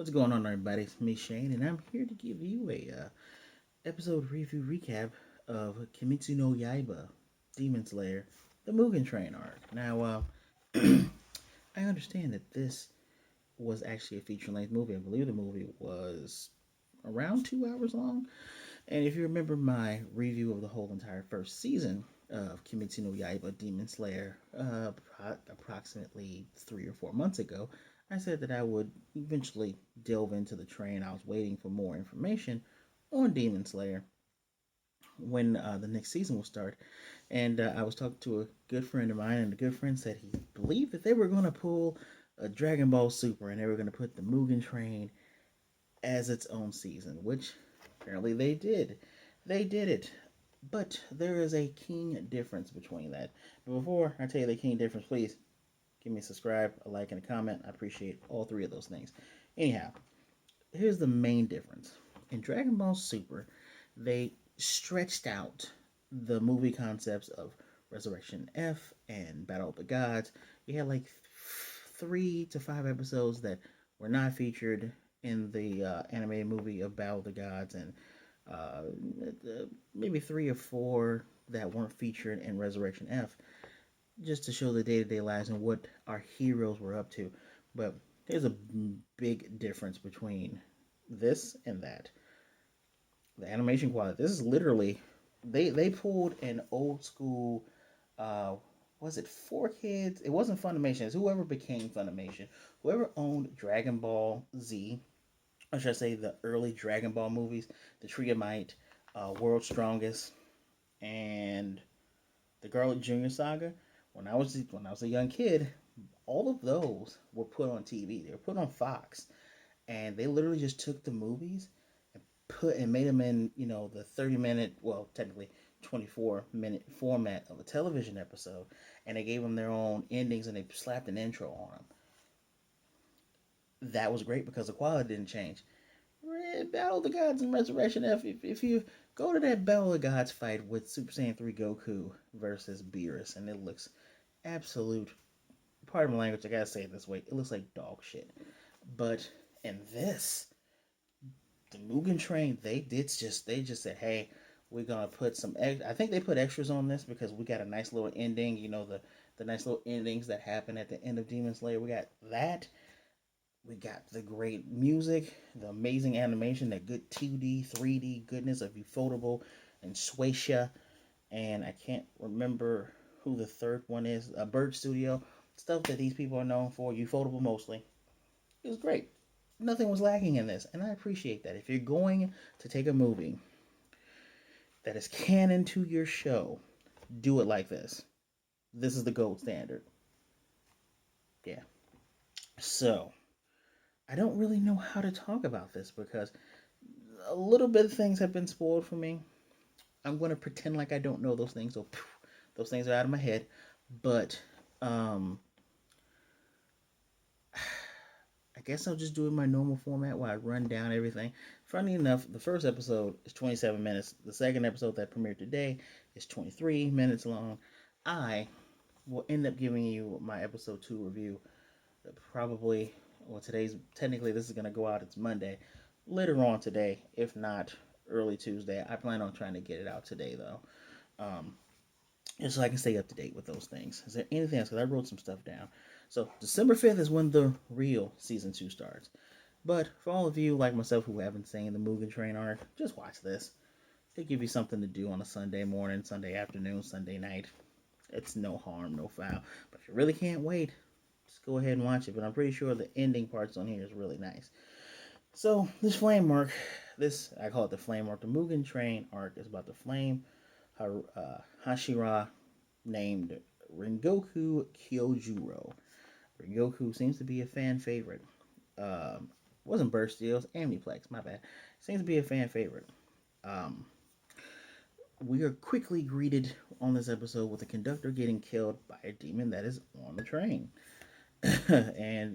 What's going on, everybody? It's me, Shane, and I'm here to give you a episode review recap of Kimetsu no Yaiba, Demon Slayer, the Mugen Train arc. Now, I understand that this was actually a feature-length movie. I believe the movie was around 2 hours long. And if you remember my review of the whole entire first season of Kimetsu no Yaiba, Demon Slayer, approximately 3 or 4 months ago, I said that I would eventually delve into the train. I was waiting for more information on Demon Slayer when the next season will start. And I was talking to a good friend of mine, and the good friend said he believed that they were going to pull a Dragon Ball Super and they were going to put the Mugen Train as its own season, which apparently they did. They did it. But there is a keen difference between that. But before I tell you the keen difference, please give me a subscribe, a like, and a comment. I appreciate all three of those things. Anyhow, here's the main difference. In Dragon Ball Super, they stretched out the movie concepts of Resurrection F and Battle of the Gods. You had like 3 to 5 episodes that were not featured in the animated movie of Battle of the Gods, and uh, maybe 3 or 4 that weren't featured in Resurrection F, just to show the day to day lives and what our heroes were up to. But there's a big difference between this and that. The animation quality. This is literally they pulled an old school. Uh, was it 4Kids? It wasn't Funimation. It's whoever became Funimation. Whoever owned Dragon Ball Z, or should I say the early Dragon Ball movies, the Tree of Might, World's Strongest, and the Garlic Junior Saga. When I was a young kid, all of those were put on TV. They were put on Fox, and they literally just took the movies and put and made them in the 30 minute, well, technically 24 minute format of a television episode, and they gave them their own endings and they slapped an intro on them. That was great because the quality didn't change. Battle of the Gods and Resurrection F. If you go to that Battle of the Gods fight with Super Saiyan 3 Goku versus Beerus, and it looks absolute. Pardon my language, I gotta say it this way. It looks like dog shit. But in this, the Mugen Train, they just said, hey, we're gonna put some. I think they put extras on this because we got a nice little ending. The nice little endings that happen at the end of Demon Slayer. We got that. We got the great music, the amazing animation, that good 2D, 3D goodness of Ufotable and Shueisha, and I can't remember who the third one is. Bird Studio, stuff that these people are known for. Ufotable mostly. It was great. Nothing was lacking in this, and I appreciate that. If you're going to take a movie that is canon to your show, do it like this. This is the gold standard. Yeah. So, I don't really know how to talk about this because a little bit of things have been spoiled for me. I'm going to pretend like I don't know those things, so those things are out of my head. But um, I guess I'll just do it in my normal format where I run down everything. Funny enough, the first episode is 27 minutes. The second episode that premiered today is 23 minutes long. I will end up giving you my episode 2 review probably, well, technically this is going to go out, it's Monday. Later on today, if not early Tuesday. I plan on trying to get it out today, though. Um, just so I can stay up to date with those things. Is there anything else? Because I wrote some stuff down. So December 5th is when the real season 2 starts. But for all of you like myself who haven't seen the Mugen Train arc, just watch this. It'll give you something to do on a Sunday morning, Sunday afternoon, Sunday night. It's no harm, no foul. But if you really can't wait, just go ahead and watch it. But I'm pretty sure the ending parts on here is really nice. So this flame arc, I call it the flame arc. The Mugen Train arc is about the flame Hashira named Rengoku Kyojuro. Rengoku seems to be a fan favorite. Wasn't Burst Steel, it was Amniplex, my bad. Seems to be a fan favorite. Um, we are quickly greeted on this episode with the conductor getting killed by a demon that is on the train. And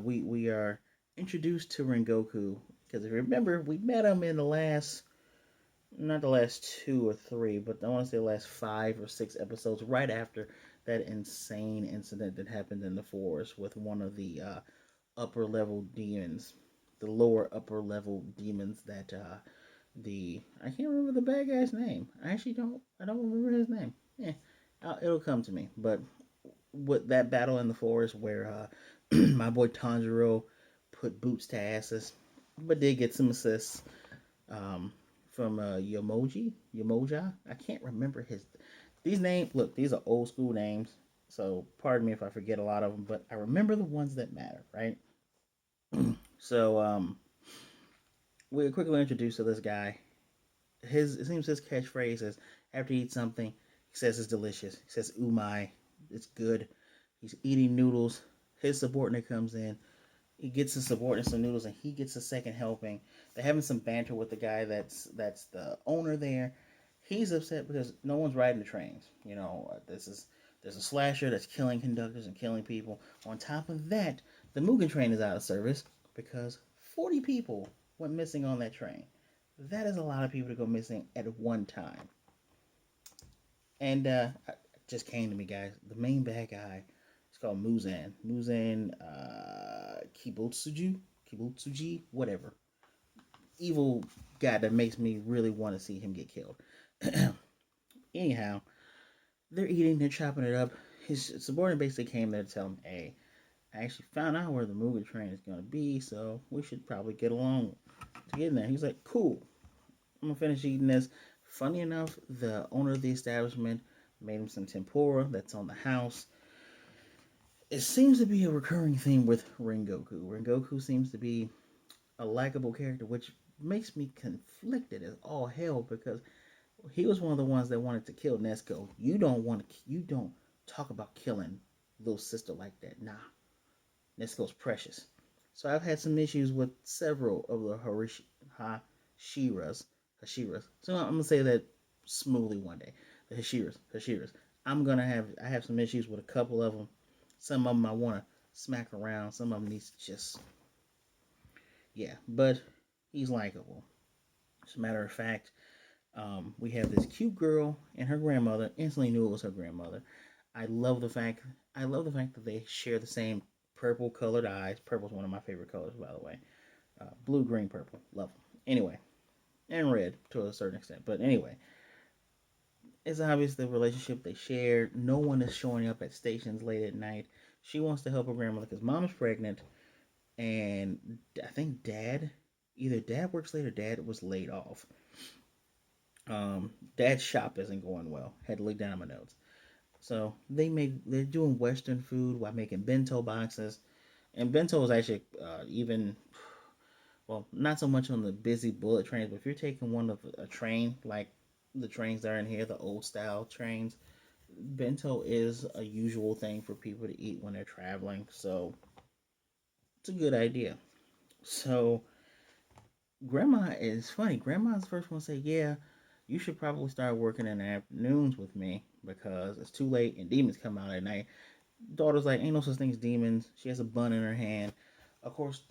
we are introduced to Rengoku because if you remember, we met him in the last, not the last 2 or 3, but I want to say the last 5 or 6 episodes, right after that insane incident that happened in the forest with one of the upper level demons, the lower upper level demons that the I can't remember the bad guy's name. I actually don't remember his name. Yeah, it'll come to me. But with that battle in the forest where my boy Tanjiro put boots to asses, but did get some assists um, from Yamoja. I can't remember his these names. Look, these are old school names, so pardon me if I forget a lot of them, but I remember the ones that matter, right? So we're quickly introduced to this guy. His it seems his catchphrase is after he eats something, he says it's delicious. He says umai, it's good. He's eating noodles. His subordinate comes in. He gets his subordinate some noodles, and he gets a second helping. They're having some banter with the guy that's the owner there. He's upset because no one's riding the trains. There's a slasher that's killing conductors and killing people. On top of that, the Mugen Train is out of service because 40 people went missing on that train. That is a lot of people to go missing at one time. And it just came to me, guys. The main bad guy is called Muzan. Muzan Kibutsuji, whatever. Evil guy that makes me really want to see him get killed. Anyhow, they're eating, they're chopping it up. His subordinate basically came there to tell him, hey, I actually found out where the Mugen Train is going to be, so we should probably get along to get in there. He's like, cool, I'm going to finish eating this. Funny enough, the owner of the establishment made him some tempura that's on the house. It seems to be a recurring theme with Rengoku. Rengoku seems to be a likable character, which makes me conflicted as all hell because he was one of the ones that wanted to kill Nesco. You don't talk about killing little sister like that. Nah, Nesco's precious. So I've had some issues with several of the Hashiras. So I'm gonna say that smoothly one day. The Hashiras. I have some issues with a couple of them. Some of them I want to smack around. Some of them needs to just yeah. But he's likable. As a matter of fact, we have this cute girl and her grandmother. Instantly knew it was her grandmother. I love the fact. I love the fact that they share the same purple colored eyes. Purple is one of my favorite colors, by the way. Blue, green, purple. Love them. Anyway, and red to a certain extent. But anyway, it's obvious the relationship they share. No one is showing up at stations late at night. She wants to help her grandmother because mom is pregnant, and I think either dad works late or dad was laid off. Dad's shop isn't going well. Had to look down at my notes. So they're doing Western food while making bento boxes, and bento is actually even well, not so much on the busy bullet trains, but if you're taking one of a train like the trains that are in here, the old style trains, bento is a usual thing for people to eat when they're traveling. So it's a good idea. So grandma is funny. Grandma's the first one to say, "Yeah, you should probably start working in the afternoons with me because it's too late and demons come out at night." Daughter's like, "Ain't no such thing as demons." She has a bun in her hand. Of course,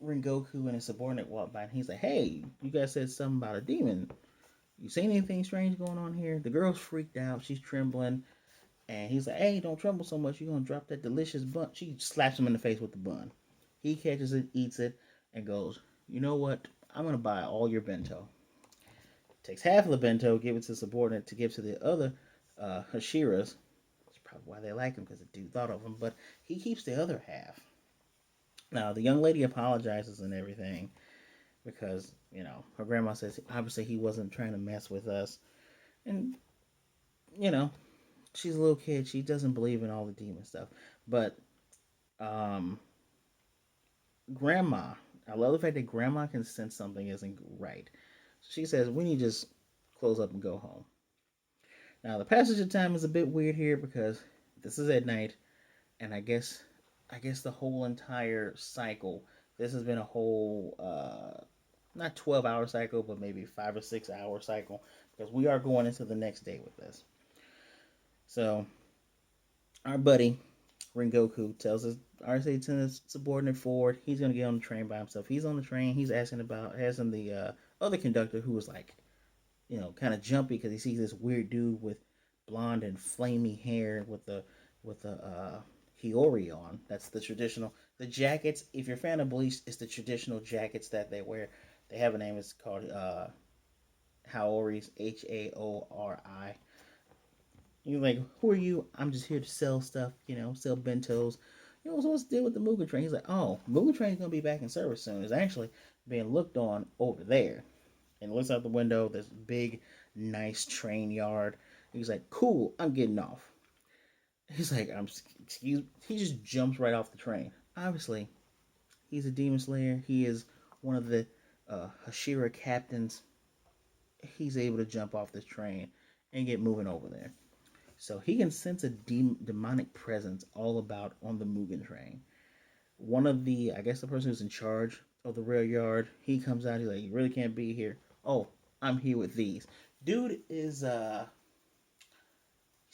Rengoku and his subordinate walk by, and he's like, "Hey, you guys said something about a demon. You seen anything strange going on here?" The girl's freaked out. She's trembling. And he's like, "Hey, don't tremble so much. You're going to drop that delicious bun." She slaps him in the face with the bun. He catches it, eats it, and goes, "You know what? I'm going to buy all your bento." Takes half of the bento, gives it to the subordinate to give to the other Hashiras. That's probably why they like him, because the dude thought of him. But he keeps the other half. Now, the young lady apologizes and everything because, her grandma says obviously he wasn't trying to mess with us. And, you know, she's a little kid. She doesn't believe in all the demon stuff. But um, grandma, I love the fact that grandma can sense something isn't right. So she says, we need to just close up and go home. Now, the passage of time is a bit weird here because this is at night. And I guess the whole entire cycle, this has been a whole, not 12-hour cycle, but maybe 5 or 6 hour cycle because we are going into the next day with this. So, our buddy Rengoku tells his RSA Lieutenant subordinate Ford he's gonna get on the train by himself. He's on the train. He's asking the other conductor who was like, kind of jumpy because he sees this weird dude with blonde and flamey hair with the Hiyori on. That's the traditional The jackets, if you're a fan of Bleach, it's the traditional jackets that they wear. They have a name. It's called Haori's, Haori. You're like, who are you? I'm just here to sell stuff, sell bentos. So what's the deal with the Mugen Train? He's like, oh, Mugen Train's gonna be back in service soon. It's actually being looked on over there. And looks out the window. There's a big, nice train yard. He's like, cool, I'm getting off. He's like, excuse. He just jumps right off the train. Obviously, he's a demon slayer. He is one of the Hashira captains. He's able to jump off this train and get moving over there. So he can sense a demonic presence all about on the Mugen train. One of the, I guess the person who's in charge of the rail yard, he comes out. He's like, you really can't be here. Oh, I'm here with these. Dude is he's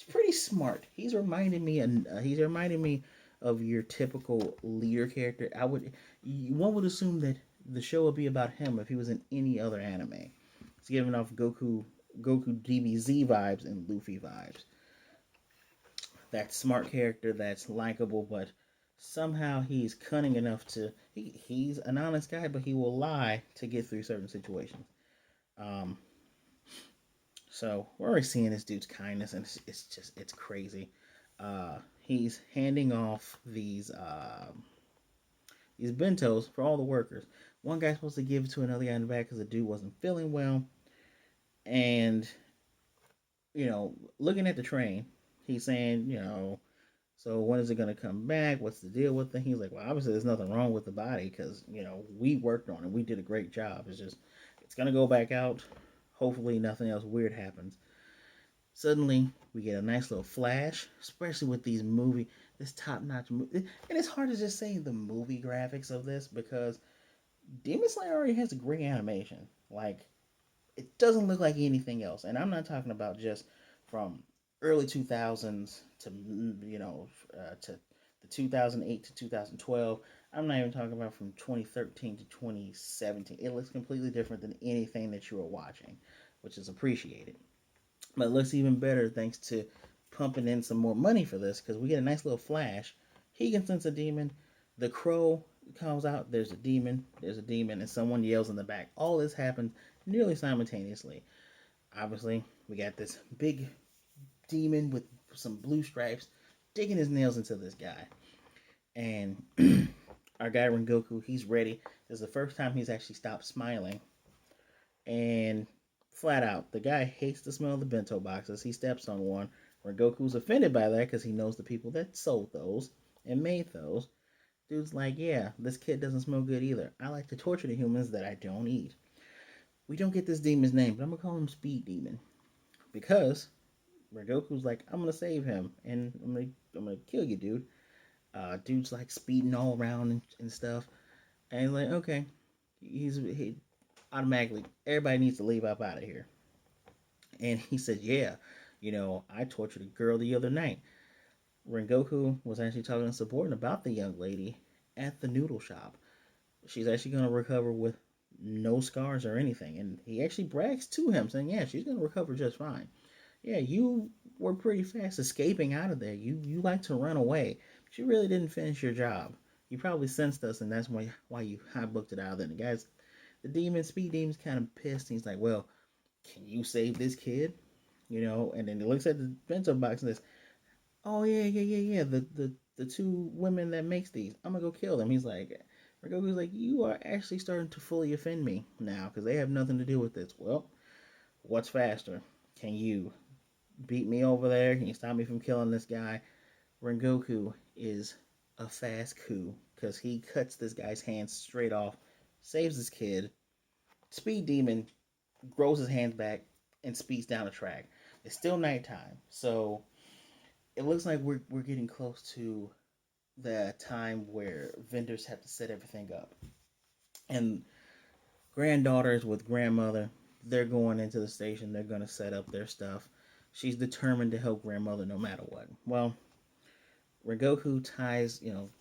pretty smart. He's reminding me of your typical leader character. One would assume that the show would be about him if he was in any other anime. He's giving off Goku DBZ vibes and Luffy vibes. That smart character that's likable, but somehow he's cunning enough to. He's an honest guy, but he will lie to get through certain situations. Um, so we're already seeing this dude's kindness, and it's crazy. He's handing off these bentos for all the workers. One guy's supposed to give it to another guy in the back because the dude wasn't feeling well, and looking at the train, he's saying, so when is it going to come back? What's the deal with it? He's like, well, obviously there's nothing wrong with the body because, we worked on it. We did a great job. It's going to go back out. Hopefully nothing else weird happens. Suddenly, we get a nice little flash, especially with this top-notch movie. And it's hard to just say the movie graphics of this because Demon Slayer already has a great animation. Like, it doesn't look like anything else. And I'm not talking about just from early 2000s to to the 2008 to 2012. I'm not even talking about from 2013 to 2017. It looks completely different than anything that you were watching, which is appreciated. But it looks even better thanks to pumping in some more money for this because we get a nice little flash. He can sense a demon. The crow comes out. There's a demon. There's a demon, and someone yells in the back. All this happens nearly simultaneously. Obviously, we got this big demon with some blue stripes digging his nails into this guy. And our guy Rengoku, he's ready. This is the first time he's actually stopped smiling. And flat out, the guy hates the smell of the bento boxes. He steps on one. Rengoku's offended by that because he knows the people that sold those and made those. Dude's like, yeah, this kid doesn't smell good either. I like to torture the humans that I don't eat. We don't get this demon's name, but I'm gonna call him Speed Demon because Rengoku's like, I'm gonna save him and I'm gonna kill you, dude. Dude's like speeding all around and stuff, and he's like, okay, he automatically everybody needs to leave up out of here. And he said, yeah, I tortured a girl the other night. Rengoku was actually talking to subordinate about the young lady at the noodle shop. She's actually gonna recover with no scars or anything, and he actually brags to him, saying, yeah, she's gonna recover just fine. Yeah, you were pretty fast escaping out of there. You like to run away. But you really didn't finish your job. You probably sensed us, and that's why you hot booked it out of there. And the speed demon's kind of pissed. He's like, well, can you save this kid? And then he looks at the bento box and says, oh yeah. The two women that makes these, I'm gonna go kill them. Rengoku's like, you are actually starting to fully offend me now because they have nothing to do with this. Well, what's faster? Can you beat me over there? Can you stop me from killing this guy? Rengoku is a fast coup because he cuts this guy's hands straight off, saves his kid. Speed Demon grows his hands back and speeds down the track. It's still nighttime, so it looks like we're getting close to the time where vendors have to set everything up. And granddaughters with grandmother, they're going into the station. They're going to set up their stuff. She's determined to help grandmother no matter what. Well, Rengoku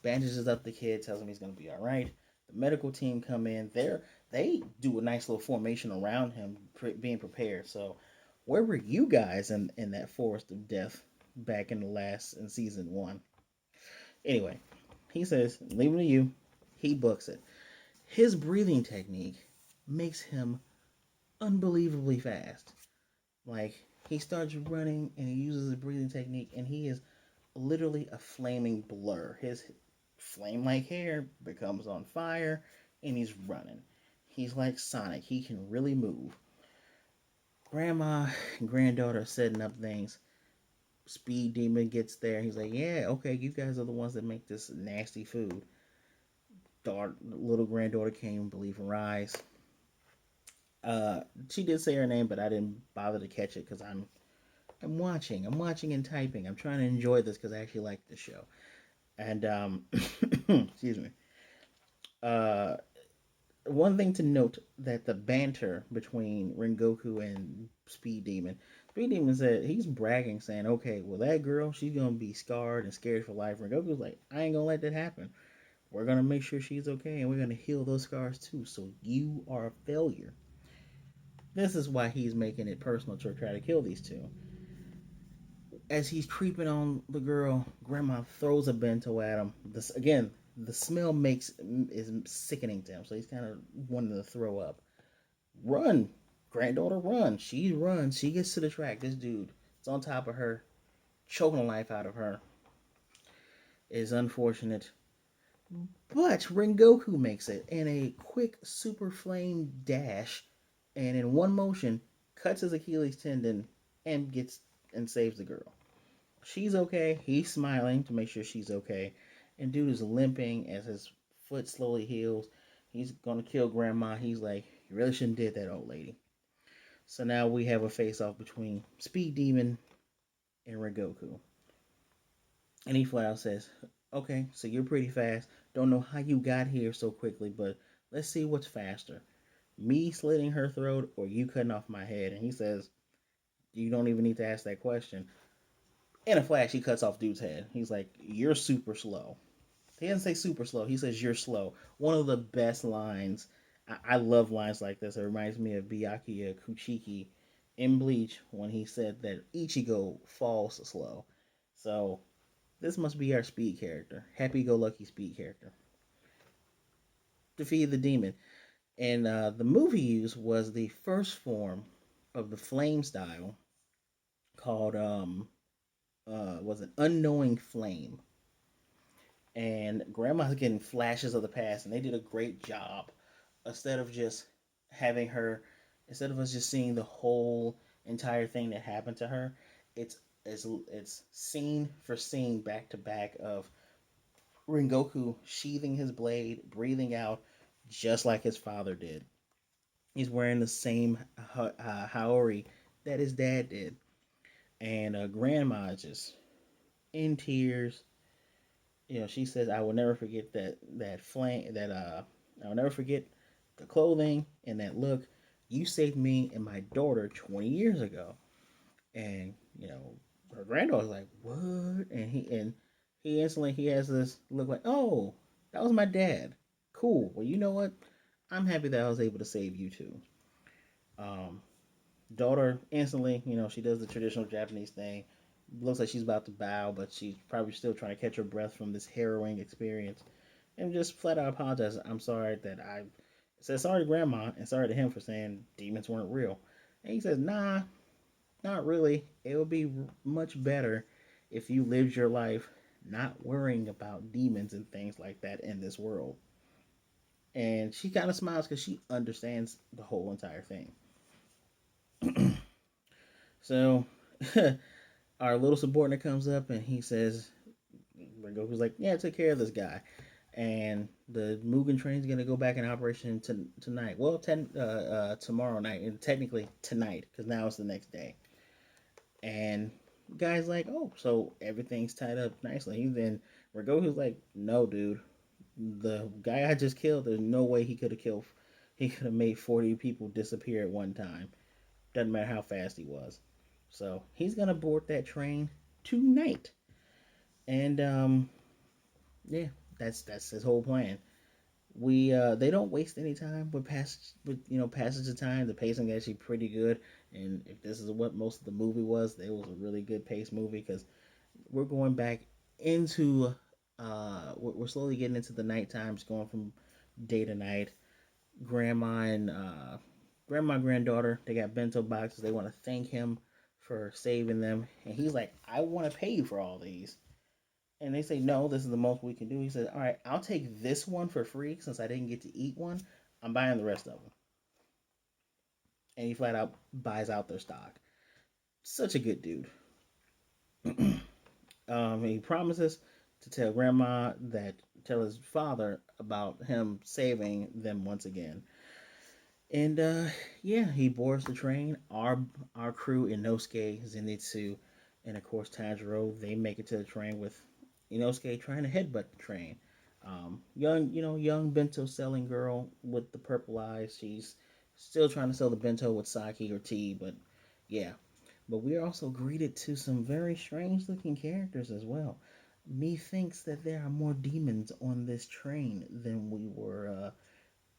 bandages up the kid, tells him he's going to be all right. The medical team come in. They do a nice little formation around him, being prepared. So, where were you guys in that forest of death back in season 1? Anyway, He says, leave it to you. He books it. His breathing technique makes him unbelievably fast. Like, he starts running and he uses a breathing technique, and he is literally a flaming blur. His flame like hair becomes on fire, and he's running. He's like Sonic. He can really move. Grandma and granddaughter are setting up things. Speed Demon gets there. He's like, yeah, okay, you guys are the ones that make this nasty food. Little granddaughter came, believe in rise. She did say her name, but I didn't bother to catch it because I'm watching. I'm watching and typing. I'm trying to enjoy this because I actually like the show. And excuse me. Uh, One thing to note that the banter between Rengoku and Speed Demon said he's bragging, saying, "Okay, well that girl, she's gonna be scarred and scared for life." Rengoku's like, "I ain't gonna let that happen. We're gonna make sure she's okay, and we're gonna heal those scars too. So you are a failure." This is why he's making it personal to try to kill these two. As he's creeping on the girl, Grandma throws a bento at him. This again, the smell makes is sickening to him, so he's kind of wanting to throw up. Run, granddaughter, run! She runs. She gets to the track. This dude is on top of her, choking the life out of her. It's unfortunate, but Rengoku makes it in a quick super flame dash, and in one motion cuts his Achilles tendon and gets and saves the girl. She's okay. He's smiling to make sure she's okay. And dude is limping as his foot slowly heals. He's gonna kill grandma. He's like, you really shouldn't did that, old lady. So now we have a face off between Speed Demon and Rengoku. And he flat out says, okay, so you're pretty fast. Don't know how you got here so quickly, but let's see what's faster. Me slitting her throat or you cutting off my head? And he says, you don't even need to ask that question. In a flash, he cuts off dude's head. He's like, you're super slow. He doesn't say super slow. He says you're slow. One of the best lines. I love lines like this. It reminds me of Byakuya Kuchiki in Bleach when he said that Ichigo falls slow. So this must be our speed character. Happy-go-lucky speed character. Defeated the demon. And the movie used was the first form of the flame style called was an unknowing flame. And grandma's getting flashes of the past, and they did a great job. Instead of just having her, instead of us just seeing the whole entire thing that happened to her, it's it's scene for scene back to back of Rengoku sheathing his blade, breathing out, just like his father did. He's wearing the same haori that his dad did, and grandma just in tears. She says, "I will never forget that flame. I will never forget the clothing and that look. You saved me and my daughter 20 years ago." And her granddaughter's like, "What?" And he instantly he has this look like, "Oh, that was my dad. Cool. Well, you know what? I'm happy that I was able to save you too." Um, Daughter instantly, she does the traditional Japanese thing. Looks like she's about to bow, but she's probably still trying to catch her breath from this harrowing experience. And just flat out apologize. I'm sorry that I said sorry to grandma and sorry to him for saying demons weren't real. And he says, nah, not really. It would be much better if you lived your life not worrying about demons and things like that in this world. And she kind of smiles because she understands the whole entire thing. So our little subordinate comes up and he says, Goku's like, yeah, take care of this guy. And the Mugen Train is going to go back in operation tonight. Well, tomorrow night, and technically tonight, because now it's the next day. And the guy's like, oh, so everything's tied up nicely. He's then Rengoku's like, no, dude, the guy I just killed, there's no way he could have killed. He could have made 40 people disappear at one time. Doesn't matter how fast he was. So he's gonna board that train tonight. And yeah, that's his whole plan. We They don't waste any time passage of time. The pacing is actually pretty good, and if this is what most of the movie was, it was a really good paced movie because we're going back into we're slowly getting into the night times, going from day to night. Grandma and grandma and granddaughter, they got bento boxes. They want to thank him for saving them, and he's like, I want to pay you for all these. And they say, no, this is the most we can do. He says, all right, I'll take this one for free since I didn't get to eat one. I'm buying the rest of them. And he flat out buys out their stock. Such a good dude. He promises to tell grandma that tell his father about him saving them once again. And yeah, he boards the train. Our crew, Inosuke, Zenitsu, and of course Tanjiro, they make it to the train with Inosuke trying to headbutt the train. Young bento selling girl with the purple eyes. She's still trying to sell the bento with sake or tea, but yeah. But we are also greeted to some very strange looking characters as well. Methinks that there are more demons on this train than we were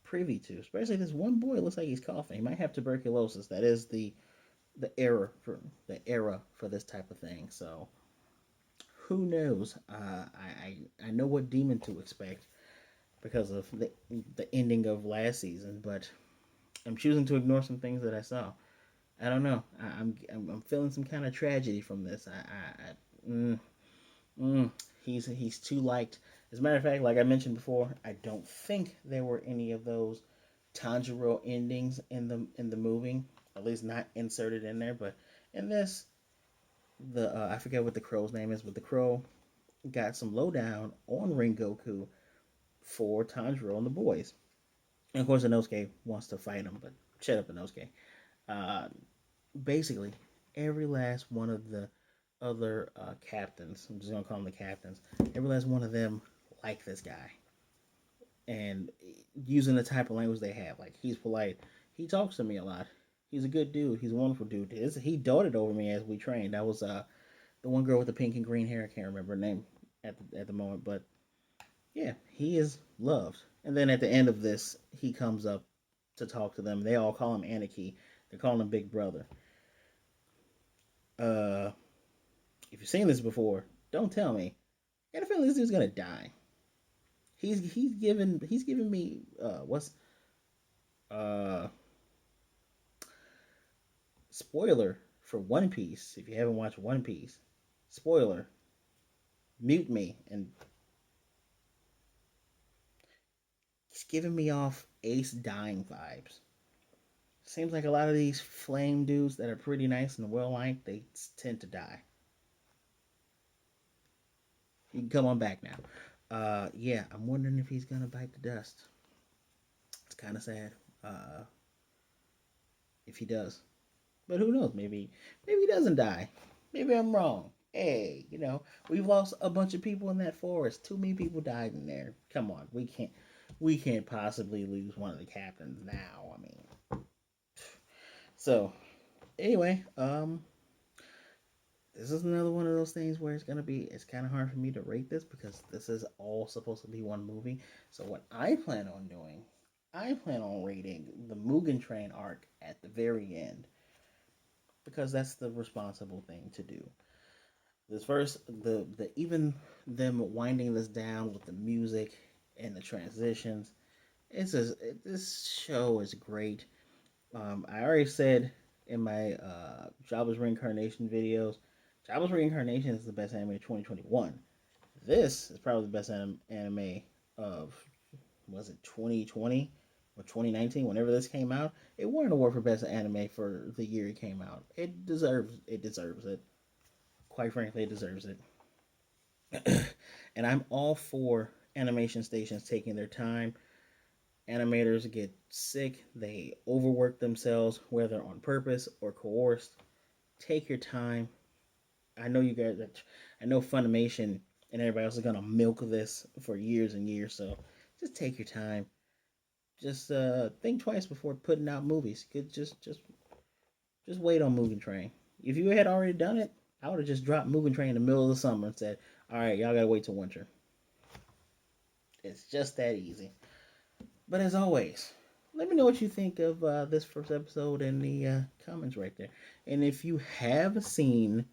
privy to. Especially this one boy looks like he's coughing. He might have tuberculosis. That is the era for this type of thing. So who knows? I know what demon to expect because of the ending of last season, but I'm choosing to ignore some things that I saw. I don't know. I'm feeling some kind of tragedy from this. Mm, mm, he's too liked. As a matter of fact, like I mentioned before, I don't think there were any of those Tanjiro endings in the movie. At least not inserted in there. But in this, the I forget what the crow's name is, but the crow got some lowdown on Rengoku for Tanjiro and the boys. And of course, Inosuke wants to fight him, but shut up, Inosuke. Uh, Basically, every last one of the other captains, I'm just gonna call them the captains, every last one of them like this guy. And using the type of language they have, like he's polite, he talks to me a lot. He's a good dude. He's a wonderful dude. He doted over me as we trained. That was the one girl with the pink and green hair. I can't remember her name at the moment, but yeah, he is loved. And then at the end of this, he comes up to talk to them. They all call him Aniki. They call him Big Brother. Uh, if you've seen this before, don't tell me. I got a feeling this dude's gonna die. He's given me what's uh spoiler for One Piece. If you haven't watched One Piece, spoiler, mute me. And he's giving me off Ace dying vibes. Seems like a lot of these flame dudes that are pretty nice and well liked, they tend to die. You can come on back now. Yeah, I'm wondering if he's gonna bite the dust. It's kind of sad. Uh, if he does, but who knows? Maybe he doesn't die. Maybe I'm wrong. Hey, we've lost a bunch of people in that forest. Too many people died in there. Come on, we can't possibly lose one of the captains now. I mean, so anyway, this is another one of those things where it's kind of hard for me to rate this because this is all supposed to be one movie. So what I plan on doing, I plan on rating the Mugen Train arc at the very end because that's the responsible thing to do. This first, the even them winding this down with the music and the transitions, this show is great. I already said in my Jabba's Reincarnation videos, Jabba's Reincarnation is the best anime of 2021. This is probably the best anime of, was it 2020 or 2019? Whenever this came out, it won an award for best anime for the year it came out. It deserves it. Quite frankly, it deserves it. And I'm all for animation stations taking their time. Animators get sick, they overwork themselves, whether on purpose or coerced. Take your time. I know you guys, I know Funimation and everybody else is gonna milk this for years and years, so just take your time. Just think twice before putting out movies. Just wait on Mugen Train. If you had already done it, I would have just dropped Mugen Train in the middle of the summer and said, "All right, y'all gotta wait till winter." It's just that easy. But as always, let me know what you think of this first episode in the comments right there. And if you have seen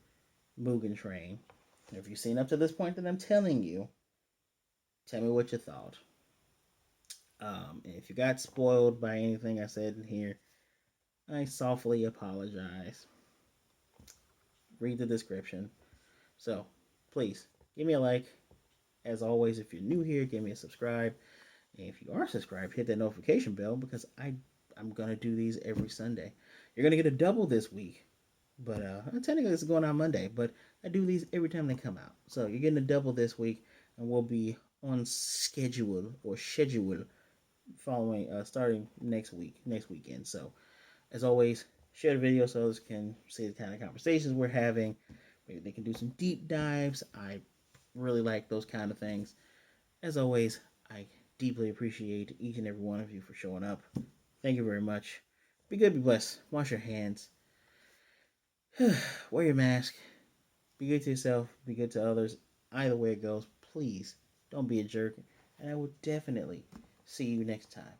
Mugen Train, if you've seen up to this point that I'm telling you, Tell me what you thought. And if you got spoiled by anything I said in here, I softly apologize. Read the description. So, please, give me a like. As always, if you're new here, give me a subscribe. And if you are subscribed, hit that notification bell because I'm going to do these every Sunday. You're going to get a double this week. But technically it's going on Monday, but I do these every time they come out. So you're getting a double this week, and we'll be on schedule following starting next weekend. So as always, share the video so others can see the kind of conversations we're having. Maybe they can do some deep dives. I really like those kind of things. As always, I deeply appreciate each and every one of you for showing up. Thank you very much. Be good, be blessed. Wash your hands. Wear your mask. Be good to yourself. Be good to others. Either way it goes, please don't be a jerk. And I will definitely see you next time.